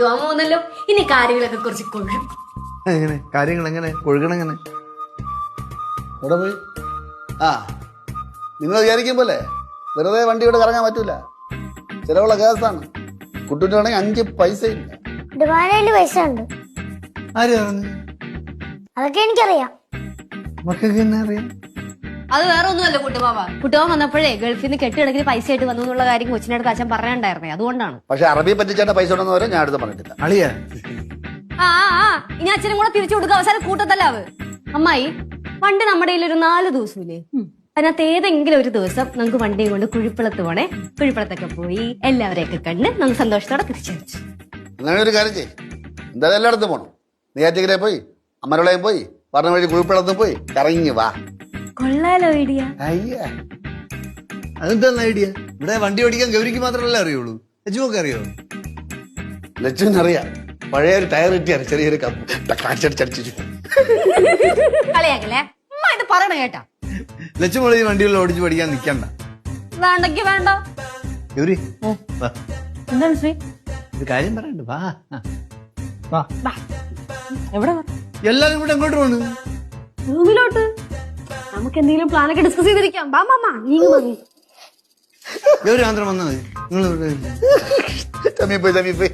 തോന്നുന്നല്ലോ ഇനി കാര്യങ്ങളൊക്കെ കുറച്ച് കൊഴും. എങ്ങനെ കാര്യങ്ങൾ എങ്ങനെ കൊഴുകണെങ്ങനെ? എവിടെ പോയി? ആ, നിങ്ങൾ വിചാരിക്കും പോലെ വെറുതെ വണ്ടി ഇവിടെ കറങ്ങാൻ പറ്റൂല. ചിലവുള്ള കേസാണ്. കുട്ടൂറ്റാണെങ്കിൽ 5 പൈസ ഇല്ല. ഡിവാനയില് പൈസ ഉണ്ട്. ആര് പറഞ്ഞു? അതൊക്കെ എനിക്കറിയാം. മക്കൾക്ക് തന്നെ അറിയാം. അത് വേറെ ഒന്നുമല്ല കുട്ടുമാവ. കുട്ടുമാവൻ വന്നപ്പോഴേ ഗൾഫിൽ നിന്ന് കെട്ടിടക്കിന് പൈസ ആയിട്ട് വന്നു എന്നുള്ള കാര്യം കൊച്ചിന്റെ അടുത്ത് അച്ഛൻ പറയാണ്ടായിരുന്നേ, അതുകൊണ്ടാണ്. പക്ഷെ അറബി പറ്റിച്ചേണ്ട പൈസ ഉണ്ടെന്ന് വരെ ഞാൻ അടുത്ത് പറഞ്ഞിട്ടില്ല. അളിയാ ആ ആ ഇനി അച്ഛനും കൂടെ തിരിച്ചു കൊടുക്കുക. അവസാനം കൂട്ടത്തല്ലാവ്. അമ്മായി, പണ്ട് നമ്മുടെ കയ്യിൽ ഒരു 4 ദിവസമില്ലേ, അതിനകത്ത് ഏതെങ്കിലും ഒരു ദിവസം നമുക്ക് വണ്ടിയും കൊണ്ട് കുഴിപ്പളത്ത് പോണേ. കുഴിപ്പളത്തൊക്കെ പോയി എല്ലാവരെയൊക്കെ കണ്ട് നമുക്ക് സന്തോഷത്തോടെ തിരിച്ചു വെച്ചു. അങ്ങനെ ഒരു കാര്യം ചെയ്യും. എന്തായാലും എല്ലായിടത്തും പോകണം. നെയ്യാറ്റിക്കരയിൽ പോയി, അമരവിളയും പോയി, പറഞ്ഞ വഴി കുഴിപ്പള്ളത്തും പോയി കറങ്ങി വാ. കൊള്ളാലോ ഐഡിയ. അയ്യേ, അതെന്താ ഐഡിയ? ഇവിടെ വണ്ടി ഓടിക്കാൻ ഗൗരിക്ക് മാത്രമല്ലേ അറിയുള്ളൂ, ലച്ചുമൊക്കെ അറിയോ? ലച്ചുവിനറിയാം. പഴയ ഒരു ടയർ കിട്ടിയാണ്, ചെറിയൊരു കാച്ചടിച്ചടിച്ചു. കളിയാക്കല്ലേ ഉമ്മ, ഇത് പറയണ കേട്ടാ. ലച്ചുമോളി വണ്ടികളിൽ ഓടിച്ച് പഠിക്കാൻ നിൽക്കണ്ട. വേണ്ടെങ്കി വേണ്ട. ഗൗരി വാ, എന്താണ് ശ്രീ? ഒരു കാര്യം പറയണ്ട, വാ. വാ, ബാ. എവിടെ എല്ലാരും കൂടെ എങ്ങോട്ട് പോണ്? റൂമിലോട്ട്. നമുക്ക് എന്തെങ്കിലും പ്ലാനൊക്കെ ഡിസ്കസ് ചെയ്തിരിക്കാം. ബാ മാമ, നീ മതി. ഗൗരി മാത്രം വന്നാൽ മതി. നിങ്ങൾ തമ്മി പോയി